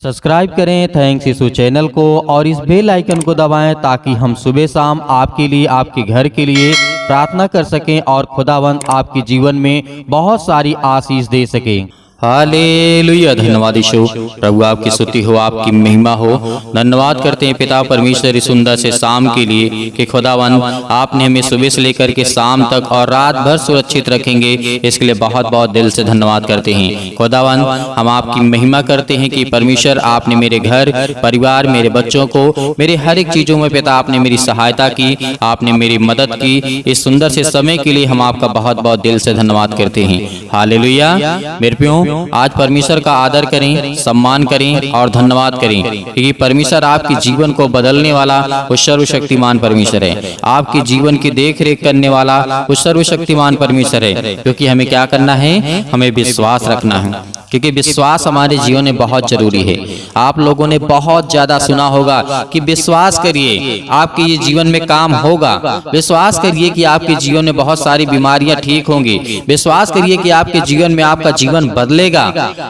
Subscribe करें thanks यीशु channel को और इस बेल आइकन को दबाएं ताकि हम सुबह शाम आपके लिए आपके घर के लिए प्रार्थना कर सकें और खुदावंद आपके जीवन में बहुत सारी आशीष दे सके। हालेलुया। धन्यवाद यीशु, प्रभु आपकी स्तुति हो, आपकी महिमा हो। धन्यवाद करते हैं पिता परमेश्वर इस सुंदर से शाम के लिए कि खुदावन आपने हमें सुबह से लेकर के शाम तक और रात भर सुरक्षित रखेंगे, इसके लिए बहुत बहुत दिल से धन्यवाद करते हैं। खुदावन हम आपकी महिमा करते हैं कि परमेश्वर आपने मेरे घर परिवार, मेरे बच्चों को, मेरे हर एक चीज़ों में पिता आपने मेरी सहायता की, आपने मेरी मदद की। इस सुंदर से समय के लिए हम आपका बहुत बहुत दिल से धन्यवाद करते हैं। हालेलुया। मेरे प्यारे, आज परमेश्वर का आदर करें, सम्मान करें और धन्यवाद करें क्योंकि परमेश्वर आपके जीवन को बदलने वाला वो सर्वशक्तिमान परमेश्वर है। आपके जीवन की देख रेख करने वाला वो सर्वशक्तिमान परमेश्वर है। क्योंकि हमें क्या करना है, हमें विश्वास रखना है, क्योंकि विश्वास हमारे जीवन में बहुत जरूरी है। आप लोगों ने बहुत ज्यादा सुना होगा कि विश्वास करिए आपके ये जीवन में काम होगा, विश्वास करिए कि आपके जीवन में बहुत सारी बीमारियां ठीक होंगी, विश्वास करिए कि आपके जीवन में आपका जीवन बदलेगा।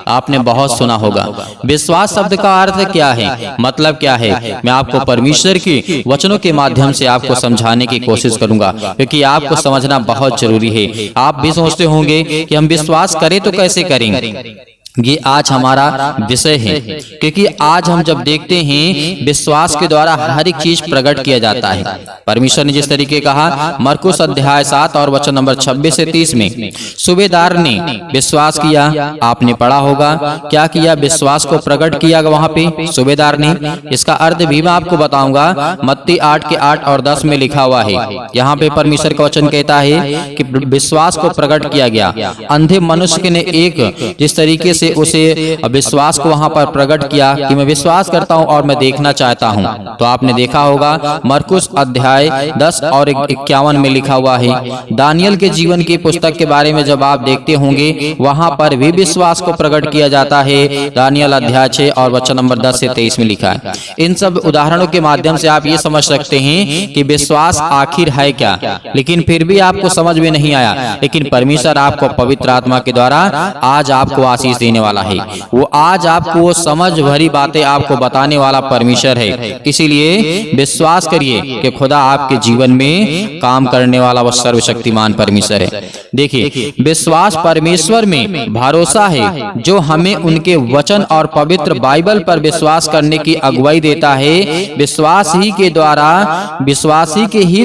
आपने बहुत सुना होगा। विश्वास शब्द का अर्थ क्या है, मतलब क्या है, मैं आपको परमेश्वर के वचनों के माध्यम से आपको समझाने की कोशिश करूंगा, क्योंकि आपको समझना बहुत जरूरी है। आप भी सोचते होंगे कि हम विश्वास करें तो कैसे करेंगे। ये आज हमारा विषय है, क्योंकि आज हम जब देखते हैं विश्वास के द्वारा हर एक चीज प्रकट किया जाता है। परमेश्वर ने जिस तरीके कहा मरकुस अध्याय 7 और वचन नंबर 26 से 30 में, सूबेदार ने विश्वास किया। आपने पढ़ा होगा क्या किया, विश्वास को प्रकट किया वहां पे सूबेदार ने। इसका अर्थ भी मैं आपको बताऊंगा। मत्ती 8 के 8 और 10 में लिखा हुआ है। यहाँ पे परमेश्वर का वचन कहता है कि विश्वास को प्रकट किया गया। अंधे मनुष्य ने एक जिस तरीके से उसे विश्वास को वहां पर प्रकट किया कि मैं विश्वास करता हूं और मैं देखना चाहता हूं। तो आपने देखा होगा मरकुस अध्याय 10 और 51 में लिखा हुआ है। दानियल के जीवन की पुस्तक के बारे में जब आप देखते होंगे वहां पर भी विश्वास को प्रकट किया जाता है। दानियल अध्याय 6 और वचन नंबर 10 से 23 में लिखा है। इन सब उदाहरणों के माध्यम से आप ये समझ सकते हैं कि विश्वास आखिर है क्या, लेकिन फिर भी आपको समझ में नहीं आया। लेकिन परमेश्वर आपको पवित्र आत्मा के द्वारा आज आपको आशीष देने वाला है। वो आज आपको वो समझ भरी बातें आपको बताने वाला परमेश्वर है। इसीलिए विश्वास करिए कि खुदा आपके जीवन में काम करने वाला वो सर्वशक्तिमान परमेश्वर है। देखिए, विश्वास परमेश्वर में भरोसा है जो हमें उनके वचन और पवित्र बाइबल पर विश्वास करने की अगुवाई देता है। विश्वास ही के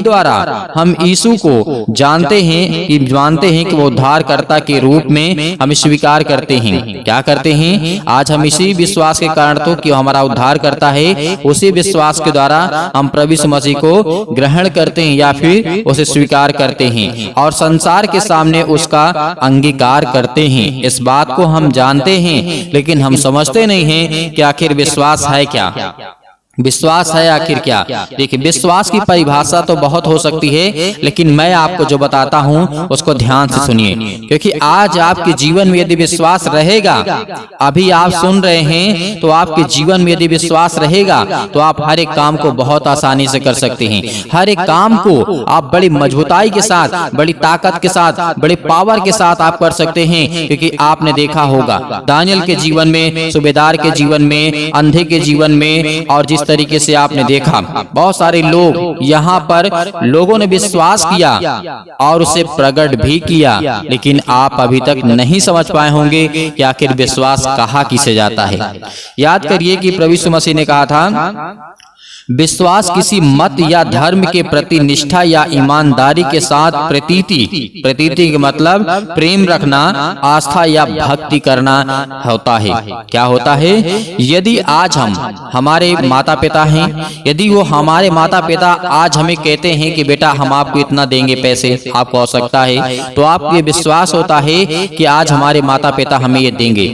द्वारा हम यीशु को जानते हैं कि वो उद्धारकर्ता के रूप में हम स्वीकार करते हैं। क्या करते हैं, आज हम इसी विश्वास के कारण तो कि हमारा उद्धार करता है, उसी विश्वास के द्वारा हम प्रभु यीशु मसीह को ग्रहण करते हैं या फिर उसे स्वीकार करते हैं और संसार के सामने उसका अंगीकार करते हैं। इस बात को हम जानते हैं, लेकिन हम समझते नहीं हैं कि आखिर विश्वास है क्या, विश्वास है आखिर क्या। देखिए, विश्वास की परिभाषा तो बहुत हो सकती है, लेकिन मैं आपको जो बताता हूं उसको ध्यान से सुनिए, क्योंकि आज आपके जीवन में यदि विश्वास रहेगा, अभी आप सुन रहे हैं तो आपके जीवन में यदि विश्वास रहेगा तो आप हर एक काम को बहुत आसानी से कर सकते हैं। हर एक काम को आप बड़ी मजबूताई के साथ, बड़ी ताकत के साथ, बड़े पावर के साथ आप कर सकते हैं। क्योंकि आपने देखा होगा दानियल के जीवन में, सूबेदार के जीवन में, अंधे के जीवन में, और जिस तरीके से आपने देखा बहुत सारे लोग यहाँ पर लोगों ने विश्वास किया और उसे प्रकट भी किया, लेकिन आप अभी तक नहीं समझ पाए होंगे कि आखिर विश्वास कहाँ किसे जाता है। याद करिए कि प्रभु यीशु मसीह ने कहा था विश्वास किसी मत या धर्म के प्रति निष्ठा या ईमानदारी के साथ प्रतीति के मतलब प्रेम रखना, आस्था या भक्ति करना होता है। क्या होता है, यदि आज हमारे माता पिता हैं, यदि वो हमारे माता पिता आज हमें कहते हैं कि बेटा हम आपको इतना देंगे, पैसे आपको आवश्यकता है, तो आपको ये विश्वास होता है कि आज हमारे माता पिता हमें ये देंगे।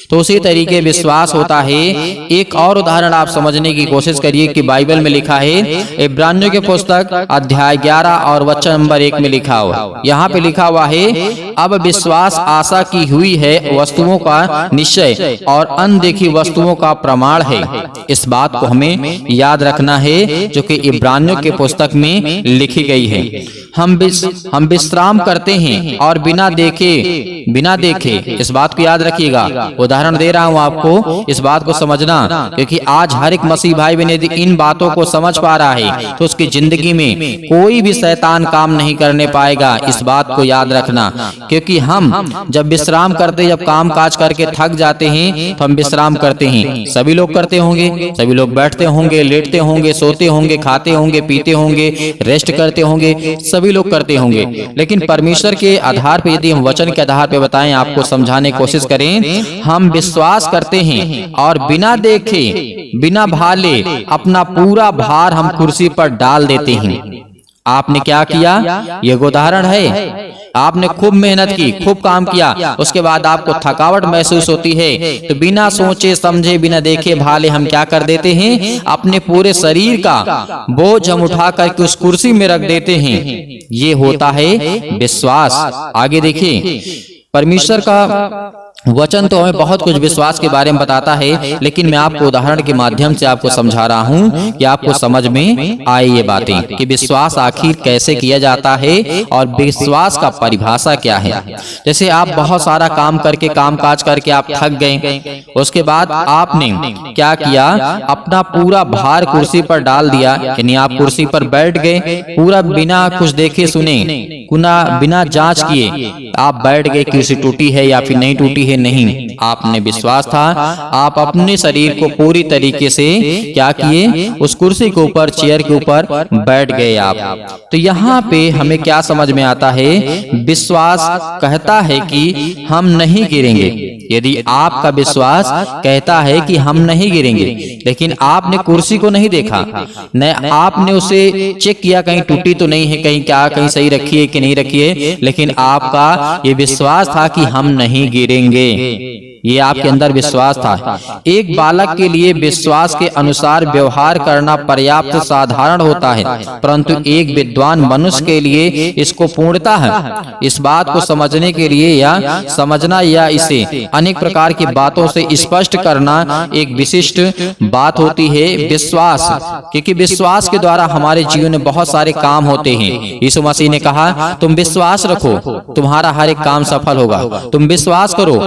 तो उसी तरीके विश्वास होता है। एक और उदाहरण आप समझने की कोशिश करिए कि बाइबल में लिखा है, इब्रानियों के पुस्तक अध्याय 11 और वचन नंबर 1 में लिखा हुआ, यहाँ पे लिखा हुआ है, अब विश्वास आशा की हुई है वस्तुओं का निश्चय और अनदेखी वस्तुओं का प्रमाण है। इस बात को हमें याद रखना है जो कि इब्रानियों के पुस्तक में लिखी गई है। हम विश्राम करते हैं और बिना देखे इस बात को याद रखिएगा। उदाहरण दे रहा हूं आपको, इस बात को समझना, क्योंकि आज हर एक मसीह भाई बहन यदि इन बातों को समझ पा रहा है तो उसकी जिंदगी में कोई भी शैतान काम नहीं करने पाएगा। इस बात को याद रखना, क्योंकि हम जब विश्राम करते, जब काम काज करके थक जाते हैं तो हम विश्राम करते हैं। सभी लोग करते होंगे, सभी लोग बैठते होंगे, लेटते होंगे, सोते होंगे, खाते होंगे, पीते होंगे, रेस्ट करते होंगे, सभी लोग करते होंगे। लेकिन परमेश्वर के आधार पे, यदि हम वचन के आधार पे बताएं, आपको समझाने की कोशिश करें, हम विश्वास करते हैं और बिना देखे, बिना भाले अपना पूरा भार हम कुर्सी पर डाल देते हैं। आपने क्या किया? यह उदाहरण है। आपने खूब मेहनत की, खूब काम किया, उसके बाद आपको थकावट महसूस होती है, तो बिना सोचे समझे, बिना देखे भाले हम क्या कर देते हैं? अपने पूरे शरीर का बोझ हम उठा करके उस कुर्सी में रख देते हैं। ये होता है विश्वास। आगे देखिए, परमेश्वर का वचन तो हमें बहुत कुछ विश्वास के बारे में बताता है, लेकिन मैं आपको उदाहरण के माध्यम से आपको समझा रहा हूं कि आपको समझ में आए ये बातें कि विश्वास आखिर कैसे किया जाता है और विश्वास का परिभाषा क्या है। जैसे आप बहुत सारा काम करके, काम काज करके आप थक गए, उसके बाद आपने क्या किया? अपना पूरा भार कुर्सी पर डाल दिया, यानी आप कुर्सी पर बैठ गए, पूरा बिना कुछ देखे सुने, बिना जांच किए आप बैठ गए। कुर्सी टूटी है या फिर नहीं टूटी है, नहीं, आपने विश्वास था, आप अपने शरीर को पूरी तरीके से क्या किए? उस कुर्सी के ऊपर, चेयर के ऊपर बैठ गए आप। तो यहाँ पे हमें क्या समझ में आता है? विश्वास कहता है कि हम नहीं गिरेंगे। यदि आपका विश्वास कहता है कि हम नहीं गिरेंगे, लेकिन आपने कुर्सी को नहीं देखा, न आपने उसे चेक किया कहीं टूटी तो नहीं है, कहीं सही रखी है कि नहीं रखी है, लेकिन आपका ये विश्वास था कि हम नहीं गिरेंगे। ये आपके अंदर विश्वास था। एक बालक के लिए विश्वास के अनुसार व्यवहार करना पर्याप्त साधारण होता है, परंतु एक विद्वान मनुष्य के लिए इसको पूर्णता है। इस बात को समझने के लिए या समझना या इसे अनेक प्रकार की बातों से स्पष्ट करना एक विशिष्ट बात होती है विश्वास, क्योंकि विश्वास के द्वारा हमारे जीवन में बहुत सारे काम होते हैं। यीशु मसीह ने कहा, तुम विश्वास रखो, तुम्हारा हर एक काम सफल होगा, तुम विश्वास करो।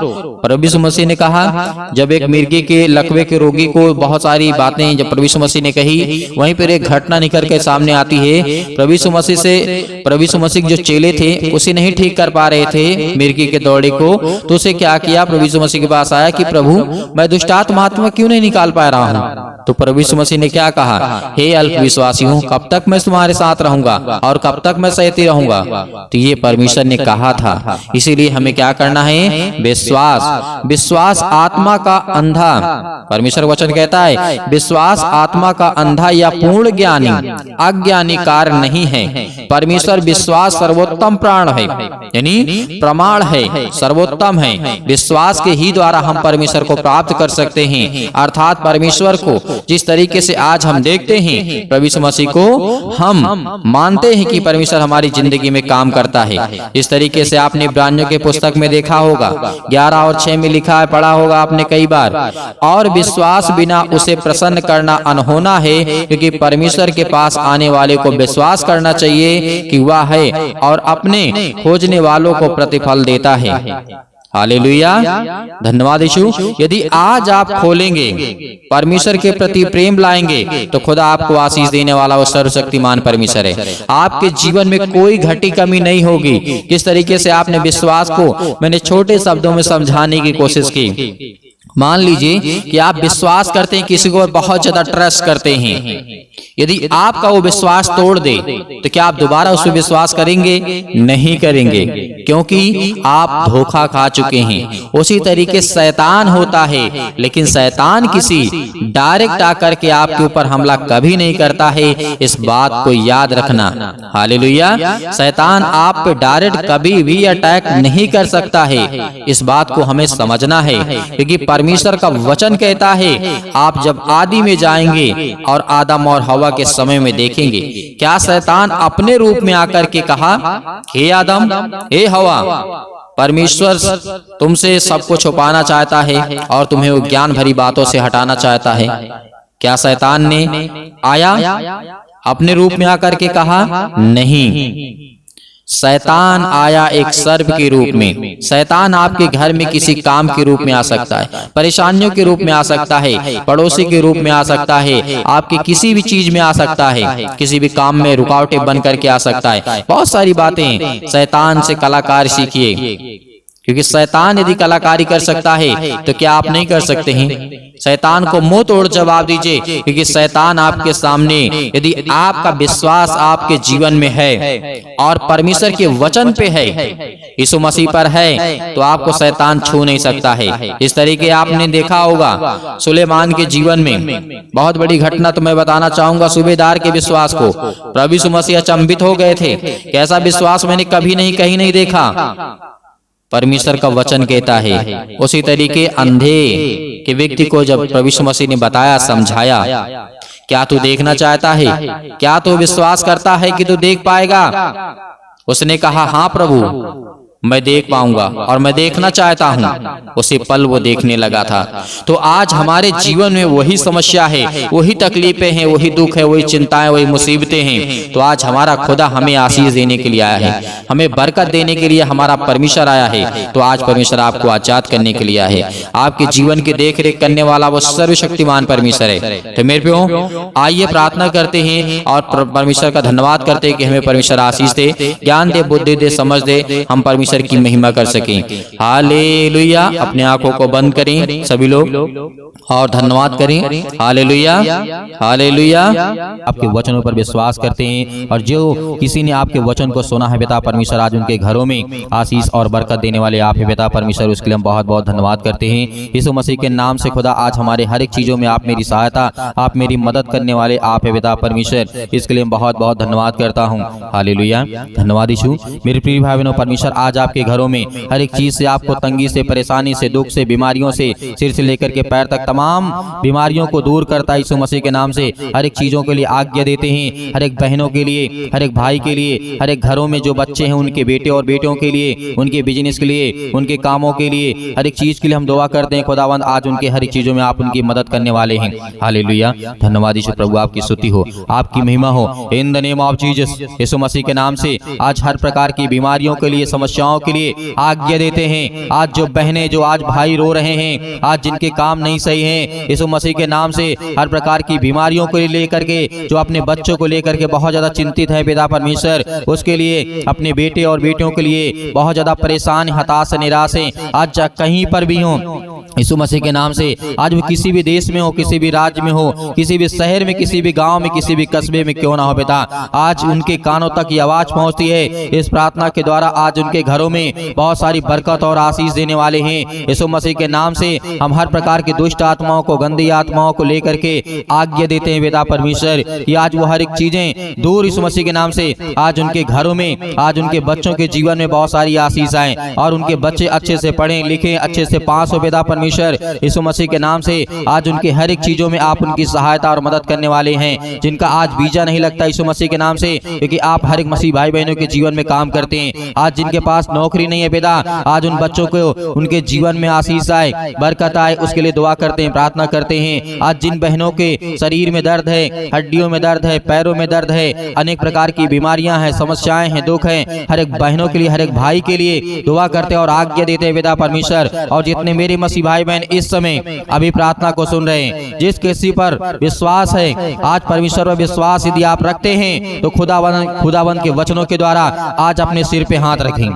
प्रभु यीशु मसीह ने कहा, जब एक मिर्गी के लकवे के रोगी को बहुत सारी बातें जब प्रभु यीशु मसीह ने कही, वहीं पर एक घटना निकल के सामने आती है। प्रभु यीशु मसीह जो चेले थे उसे नहीं ठीक कर पा रहे थे मिर्गी के दौड़े को, तो उसे क्या किया? प्रभु यीशु मसीह के पास आया कि प्रभु, मैं दुष्टात्मा आत्मा क्यों नहीं निकाल पा रहा हूँ? तो प्रभु यीशु मसीह ने क्या कहा? हे अल्पविश्वासियों, कब तक मैं तुम्हारे साथ रहूंगा और कब तक मैं सहती रहूंगा? तो ये परमेश्वर ने कहा था। इसीलिए हमें क्या करना है? विश्वास आत्मा का अंधा, परमेश्वर वचन कहता है, विश्वास आत्मा का अंधा या पूर्ण ज्ञानी अज्ञानी कार्य नहीं है। परमेश्वर विश्वास सर्वोत्तम प्राण है, यानी प्रमाण है, सर्वोत्तम है। विश्वास के ही द्वारा हम परमेश्वर को प्राप्त कर सकते हैं, अर्थात परमेश्वर को जिस तरीके से आज हम देखते हैं, प्रभु यीशु मसीह को हम मानते हैं कि परमेश्वर हमारी जिंदगी में काम करता है। इस तरीके से आपने इब्रानियों के पुस्तक में देखा होगा, 11 और 6 में लिखा है, पढ़ा होगा आपने कई बार, और विश्वास बिना उसे प्रसन्न करना अनहोना है, क्योंकि परमेश्वर के पास आने वाले को विश्वास करना चाहिए कि वह है और अपने खोजने वालों को प्रतिफल देता है। हालेलुया, धन्यवाद यीशु। यदि आज आप खोलेंगे, परमेश्वर के प्रति प्रेम लाएंगे, तो खुदा आपको आशीष देने वाला वो सर्वशक्तिमान परमेश्वर है। आपके जीवन में कोई घटी कमी नहीं होगी। किस तरीके से आपने विश्वास को मैंने छोटे शब्दों में समझाने की कोशिश की। मान लीजिए कि आप विश्वास करते हैं, किसी को बहुत ज्यादा ट्रस्ट करते हैं, यदि आपका वो विश्वास तोड़ दे तो क्या आप दोबारा उस पर विश्वास करेंगे? नहीं करेंगे, क्योंकि आप धोखा खा चुके हैं। उसी तरीके शैतान होता है, लेकिन शैतान किसी डायरेक्ट आकर के आपके ऊपर हमला कभी नहीं करता है। इस बात को याद रखना। हालेलुया, शैतान आप पे डायरेक्ट कभी भी अटैक नहीं कर सकता है। इस बात को हमें समझना है, क्योंकि परमेश्वर का वचन कहता है, आप जब आदि में जाएंगे और आदम और हवा के समय में देखेंगे, क्या शैतान अपने रूप में आकर के कहा, हे आदम, हे हवा, परमेश्वर तुमसे सबको छुपाना चाहता है और तुम्हें वो ज्ञान भरी बातों से हटाना चाहता है? क्या शैतान ने आया अपने रूप में आकर के कहा? नहीं। शैतान आया एक सर्प के रूप में। शैतान आपके घर में किसी काम के रूप में आ सकता है, परेशानियों के रूप में आ सकता है, पड़ोसी के रूप में आ सकता है, आपके किसी भी चीज में आ सकता है, किसी भी काम में रुकावटें बन करके आ सकता है। बहुत सारी बातें शैतान से कलाकार सीखिए, क्योंकि शैतान यदि कलाकारी कर सकता है तो क्या आप नहीं कर सकते हैं? शैतान को मुंह तोड़ जवाब दीजिए, क्योंकि शैतान आपके सामने, यदि आपका विश्वास आपके जीवन में है और परमेश्वर के वचन पे है, यीशु मसीह पर है, तो आपको शैतान छू नहीं सकता है। इस तरीके आपने देखा होगा सुलेमान के जीवन में। बहुत बड़ी घटना तो मैं बताना चाहूंगा सूबेदार के विश्वास को। प्रभु यीशु मसीह अचंभित हो गए थे, कैसा विश्वास मैंने कभी नहीं कहीं नहीं देखा। परमेश्वर का वचन कहता है। उसी तरीके अंधे के व्यक्ति को जब प्रभु यीशु मसीह ने बताया, समझाया, क्या तू देखना चाहता है? क्या तू विश्वास करता है कि तू देख पाएगा? उसने कहा, हाँ प्रभु, मैं देख पाऊंगा और मैं देखना चाहता हूं। उसी पल वो देखने लगा था। तो आज हमारे जीवन में वही समस्या है, वही तकलीफें हैं, वही दुख है, वही चिंताएं, वही मुसीबतें हैं। तो आज हमारा खुदा हमें आशीष देने के लिए आया है, हमें बरकत देने के लिए हमारा परमेश्वर आया है। तो आज परमेश्वर आपको आजाद करने के लिए आया है। आपके जीवन की देख रेख करने वाला वो सर्वशक्तिमान परमेश्वर है। तो मेरे प्रियो, आइए प्रार्थना करते हैं और परमेश्वर का धन्यवाद करते हैं कि हमें परमेश्वर आशीष दे, ज्ञान दे, बुद्धि दे, समझ दे, हम परमेश्वर की महिमा कर सकें। हालेलुया। अपने आंखों को बंद करें सभी लोग और धन्यवाद करें। Hallelujah, hallelujah. आपके वचनों पर विश्वास करते हैं और जो किसी ने आपके वचन को सुना है पिता परमेश्वर, आज उनके घरों में आशीष और बरकत देने वाले आप है पिता परमेश्वर। उसके लिए हम बहुत बहुत धन्यवाद करते हैं। यीशु मसीह के नाम से खुदा, आज हमारे हर एक चीजों में आप मेरी सहायता, आप मेरी मदद करने वाले आप है पिता परमेश्वर। इसके लिए हम बहुत बहुत धन्यवाद करता हूँ। हालेलुया। धन्यवाद यीशु। मेरे प्रिय भाई बहनों, परमेश्वर आज आपके घरों में हर एक चीज से, आपको तंगी से, परेशानी से, दुख से, बीमारियों से, सिर से लेकर के पैर तक तमाम बीमारियों को दूर करता है। यीशु मसीह के नाम से हर एक चीजों के लिए आज्ञा देते हैं। हर एक बहनों के लिए, हर एक भाई के लिए, हर एक घरों में जो बच्चे हैं उनके बेटे और बेटियों के लिए, उनके बिजनेस के लिए, उनके कामों के लिए, हर एक चीज के लिए हम दुआ करते हैं। खुदावंद आज उनके हर एक चीजों में आप उनकी मदद करने वाले हैं। हालेलुया। धन्यवाद यीशु प्रभु, आपकी स्तुति हो, आपकी महिमा हो। In the name of Jesus, यीशु मसीह के नाम से आज हर प्रकार की बीमारियों के लिए, समस्याओं के लिए आज्ञा देते हैं। आज जो बहनें, जो आज भाई रो रहे हैं, आज जिनके काम नहीं सही हैं, यीशु मसीह के नाम से हर प्रकार की बीमारियों को लेकर के, जो अपने बच्चों को लेकर के बहुत ज्यादा चिंतित है पिता परमेश्वर, उसके लिए, अपने बेटे और बेटियों के लिए बहुत ज्यादा परेशान, हताश, निराश हैं, आज कहीं पर भी हों, यीशु मसीह के नाम से आज वो किसी भी देश में हो, किसी भी राज्य में हो, किसी भी शहर में, किसी भी गांव में, किसी भी कस्बे में क्यों ना हो पिता, आज उनके कानों तक ये आवाज पहुंचती है। इस प्रार्थना के द्वारा आज उनके घरों में बहुत सारी बरकत और आशीष देने वाले हैं। यीशु मसीह के नाम से हम हर प्रकार की दुष्ट आत्माओं को, गंदी आत्माओं को लेकर के आज्ञा देते हैं पिता परमेश्वर कि आज वो हर एक चीजें दूर यीशु मसीह के नाम से आज उनके घरों में, आज उनके बच्चों के जीवन में बहुत सारी आशीष आए और उनके बच्चे अच्छे से पढ़ें लिखें, अच्छे से पास हो पिता परमेश्वर। यीशु मसीह के नाम से आज उनके हर एक चीजों में आप उनकी सहायता और मदद करने वाले हैं। जिनका आज वीजा नहीं लगता यीशु मसीह के नाम से, क्योंकि आप हर एक मसीह भाई बहनों के जीवन में काम करते हैं। आज जिनके पास नौकरी नहीं है पिता, आज उन बच्चों को, उनके जीवन में आशीष आए, बरकत आए, उसके लिए दुआ करते हैं, प्रार्थना करते हैं। आज जिन बहनों के शरीर में दर्द है, हड्डियों में दर्द है, पैरों में दर्द है, अनेक प्रकार की बीमारियां हैं, समस्याएं हैं, दुख हैं, हर एक बहनों के लिए, हर एक भाई के लिए दुआ करते हैं और आज्ञा देते हैं पिता परमेश्वर। और जितने मेरे मसीह भाई बहन इस समय अभी प्रार्थना को सुन रहे हैं, जिस किसी पर विश्वास है, आज परमेश्वर पर विश्वास यदि आप रखते हैं तो खुदावंद के वचनों के द्वारा आज अपने सिर पे हाथ रखें,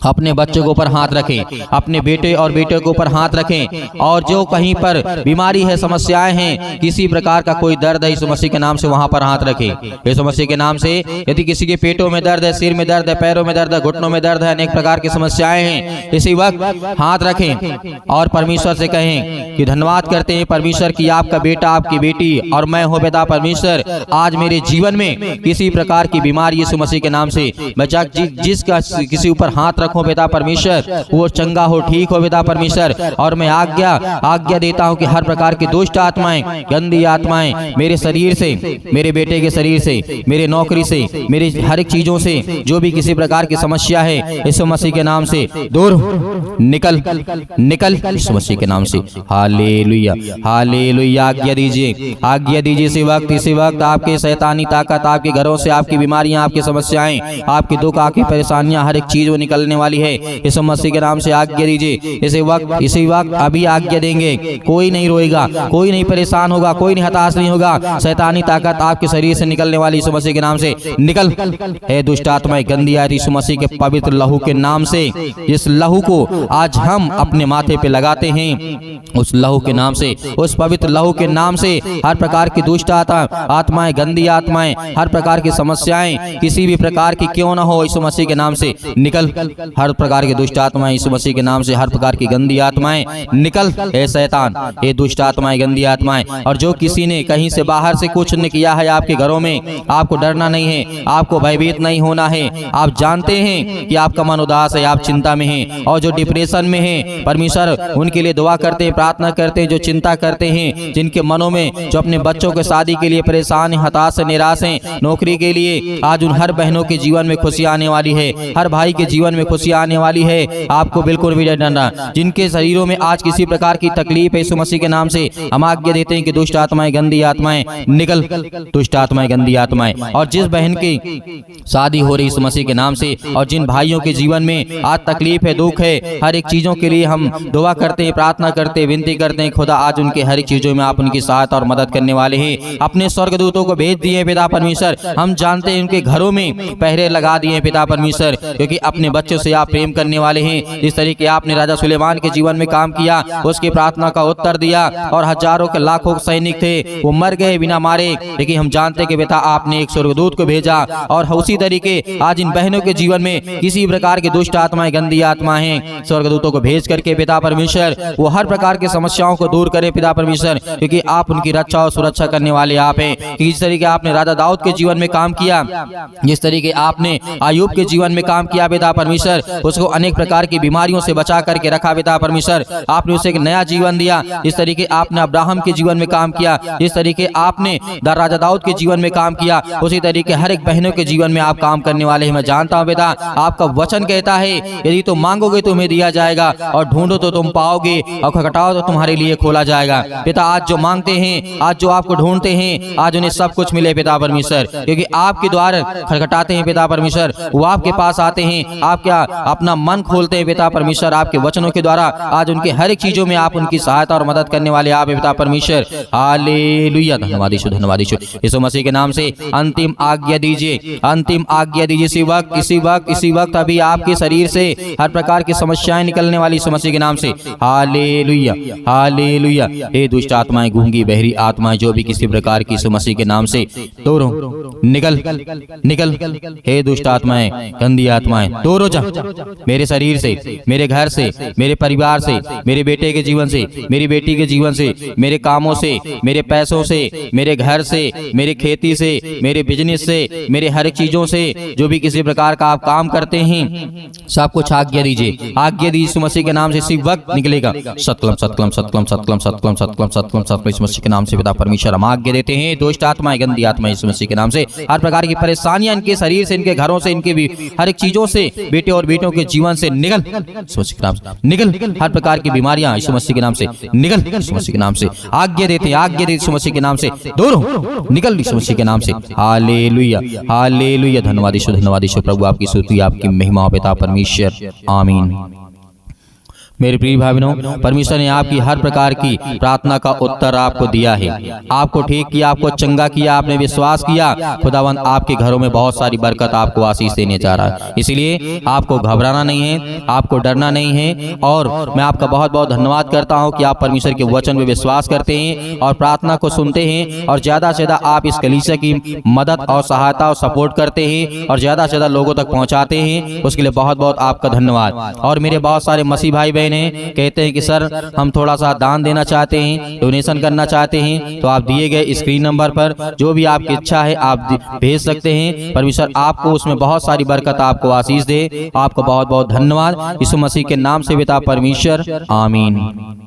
अपने बच्चों के ऊपर हाथ रखें, अपने बेटे और बेटे के ऊपर हाथ रखें। और जो कहीं पर बीमारी है, समस्याएं हैं, किसी प्रकार का कोई दर्द है, यीशु मसीह के नाम से वहां पर हाथ रखें। यीशु मसीह के नाम से यदि किसी के पेटों में दर्द है, सिर में दर्द है, पैरों में दर्द है, घुटनों में दर्द है, अनेक प्रकार की समस्याएं हैं, इसी वक्त हाथ रखें और परमेश्वर से कहें कि धन्यवाद करते हैं परमेश्वर की आपका बेटा, आपकी बेटी और मैं हूँ पिता परमेश्वर। आज मेरे जीवन में किसी प्रकार की बीमारी यीशु मसीह के नाम से मैं जिसका किसी ऊपर हाथ रखूं हो पिता परमेश्वर, वो चंगा हो, ठीक हो पिता परमेश्वर। और मैं आज्ञा देता हूँ कि हर प्रकार की दुष्ट आत्माएं, गंदी आत्माएं मेरे शरीर से, मेरे बेटे के शरीर से, मेरे नौकरी से, मेरी हर एक चीजों से, जो भी किसी प्रकार की समस्या है, यीशु मसीह के नाम से दूर निकल यीशु मसीह के नाम से। Hallelujah hallelujah. आज्ञा दीजिए इसी वक्त आपके शैतानी ताकत, आपके घरों से, आपकी बीमारियां, आपकी समस्याएं, आपके दुख, आपकी परेशानियां, हर एक चीज वो निकलने वाली है यीशु मसीह के नाम से। आज्ञा दीजिए इसी वक्त अभी आज्ञा देंगे। कोई नहीं रोएगा, कोई नहीं परेशान होगा, कोई नहीं हताश नहीं होगा। शैतानी ताकत आपके शरीर से निकलने वाली यीशु मसीह के नाम से निकल। हे दुष्ट आत्माएं, गंदी आत्माएं, यीशु मसीह के पवित्र लहू के नाम से, इस लहू को आज हम अपने माथे पे लगाते हैं। उस लहू के नाम से, उस पवित्र लहू के नाम से हर प्रकार की दुष्ट आत्माएं, गंदी आत्माएं, हर प्रकार की समस्याएं किसी भी प्रकार की क्यों ना हो, यीशु मसीह के नाम से निकल। हर प्रकार की दुष्ट आत्माएं यीशु मसीह के नाम से, हर प्रकार की गंदी आत्माएं निकल। हे शैतान, हे दुष्ट आत्माएं, गंदी आत्माएं, और जो किसी ने कहीं से बाहर से कुछ ने किया है आपके घरों में, आपको डरना नहीं है, आपको भयभीत नहीं होना है। आप जानते हैं कि आपका मन उदास है, आप चिंता में हैं, और जो डिप्रेशन में है, परमेश्वर उनके लिए दुआ करते हैं, प्रार्थना करते हैं। जो चिंता करते हैं, जिनके मनों में, जो अपने बच्चों के शादी के लिए परेशान हैं, हताश हैं, निराश हैं, नौकरी के लिए, आज उन हर बहनों के जीवन में खुशी आने वाली है, हर भाई के जीवन में खुशी आने वाली है। आपको बिल्कुल भी डरना। जिनके शरीरों में आज किसी प्रकार की तकलीफ है, यीशु मसीह के नाम से हम आज्ञा देते हैं कि दुष्ट आत्माएं, गंदी आत्माएं निकल। दुष्ट आत्माएं, गंदी आत्माएं, और जिस बहन की शादी हो रही यीशु मसीह के नाम से, और जिन भाइयों के जीवन में आज तकलीफ है, दुख है, हर एक चीजों के लिए हम दुआ करते हैं, प्रार्थना करते हैं, विनती करते हैं। खुदा आज उनके हर एक चीजों में आप उनकी सहायता और मदद करने वाले हैं। अपने स्वर्गदूतों को भेज दिए पिता परमेश्वर। हम जानते हैं उनके घरों में पहरे लगा दिए पिता परमेश्वर, क्योंकि अपने बच्चों से आप प्रेम करने वाले हैं। जिस तरीके आपने राजा सुलेमान के जीवन में काम किया, उसकी प्रार्थना का उत्तर दिया, और हजारों के लाखों सैनिक थे, वो मर गए बिना मारे, लेकिन हम जानते हैं कि पिता आपने एक स्वर्गदूत को भेजा। और उसी तरीके आज इन बहनों के जीवन में किसी प्रकार की दुष्ट आत्माएं, गंदी आत्माएं, स्वर्गदूतों को भेज करके पिता परमेश्वर वो हर प्रकार की समस्याओं को दूर करें पिता परमेश्वर, क्योंकि आप उनकी रक्षा और सुरक्षा करने वाले आप हैं। जिस तरीके आपने राजा दाऊद के जीवन में काम किया, जिस तरीके आपने आयूब के जीवन में काम किया पिता परमेश्वर, उसको अनेक प्रकार की बीमारियों से बचा करके रखा पिता परमेश्वर, आपने उसे एक नया जीवन दिया। जिस तरीके आपने अब्राहम के जीवन में काम किया, जिस तरीके आपने राजा दाऊद के जीवन में काम किया, उसी तरीके हर एक बहनों के जीवन में आप काम करने वाले हैं। मैं जानता हूँ पिता, आपका वचन कहता है यदि तुम मांगोगे तो तुम्हें दिया जाएगा, और ढूंढो तो तुम पाओगे, और खटखटाओ तो तुम्हारे लिए खोला जाएगा। पिता आज जो मांगते हैं, आज जो आपको ढूंढते हैं, आज उन्हें सब कुछ मिले पिता परमेश्वर, क्योंकि आपके द्वार खटखटाते हैं पिता परमेश्वर, वो आपके पास आते हैं, आप क्या अपना मन खोलते हैं पिता परमेश्वर। आपके वचनों के द्वारा आज उनके हर एक चीजों में आप उनकी सहायता और मदद करने वाले आप पिता परमेश्वर। हालेलुया, धन्यवाद यीशु मसीह के नाम से अंतिम आज्ञा दीजिए, अंतिम आज्ञा दीजिए। इसी वक्त अभी आपके शरीर से हर प्रकार की समस्याएं निकलने वाली यीशु मसीह के नाम से। Hallelujah hallelujah. हे दुष्ट आत्माएं, गूंगी बहरी आत्माएं, जो भी किसी प्रकार की यीशु मसीह के नाम से दूर हो, निकल। हे दुष्ट आत्माएं, गंदी आत्माएं, दूर हो जा मेरे शरीर से, मेरे घर से, मेरे परिवार से, मेरे बेटे के जीवन से, मेरी बेटी के जीवन से, मेरे कामों से, मेरे पैसों से, मेरे घर से, मेरे खेती से, मेरे बिजनेस से, मेरे हर चीजों से, जो भी किसी प्रकार का आप काम करते हैं, सब कुछ आज्ञा दीजिए, आज्ञा दीजिए यीशु मसीह के नाम से। इसी वक्त निकलेगा सतकलम सतकलम सतकलम सतकलम सतकलम सतकलम सतकलम सतकलम यीशु मसीह के नाम से। पिता परमेश्वर, हम आज्ञा देते हैं दुष्ट आत्माएं, गंदी आत्माएं यीशु मसीह के नाम से, हर प्रकार की परेशानियां इनके शरीर से, इनके घरों से, इनके भी हर एक चीजों से, बेटे और बेटों के जीवन से निकल यीशु मसीह के नाम से, निकल। हर प्रकार की बीमारियां यीशु मसीह के नाम से निकल यीशु मसीह के नाम से। आज्ञा देते हैं, आज्ञा देते यीशु मसीह के नाम से, दूर हो, निकल यीशु मसीह के नाम से। Hallelujah hallelujah. धन्यवाद यीशु प्रभु, आपकी स्तुति, आपकी महिमा पिता परमेश्वर, आमीन। मेरे प्रिय भाई बहनों, परमेश्वर ने आपकी हर प्रकार की प्रार्थना का उत्तर आपको दिया है, आपको ठीक किया, आपको चंगा किया, आपने विश्वास किया। खुदावंद आपके घरों में बहुत सारी बरकत, आपको आशीष देने जा रहा है। इसलिए आपको घबराना नहीं है, आपको डरना नहीं है। और मैं आपका बहुत बहुत धन्यवाद करता हूं कि आप परमेश्वर के वचन में विश्वास करते हैं और प्रार्थना को सुनते हैं, और ज्यादा से ज्यादा आप इस कलीसिया की मदद और सहायता और सपोर्ट करते हैं, और ज्यादा से ज्यादा लोगों तक पहुंचाते हैं। उसके लिए बहुत बहुत आपका धन्यवाद। और मेरे बहुत सारे मसीह भाई बहन बहन हैं, कहते हैं कि सर हम थोड़ा सा दान देना चाहते हैं, डोनेशन करना चाहते हैं, तो आप दिए गए स्क्रीन नंबर पर जो भी आपकी इच्छा है आप भेज सकते हैं। परमेश्वर आपको उसमें बहुत सारी बरकत, आपको आशीष दे। आपको बहुत बहुत धन्यवाद। यीशु मसीह के नाम से पिता परमेश्वर, आमीन।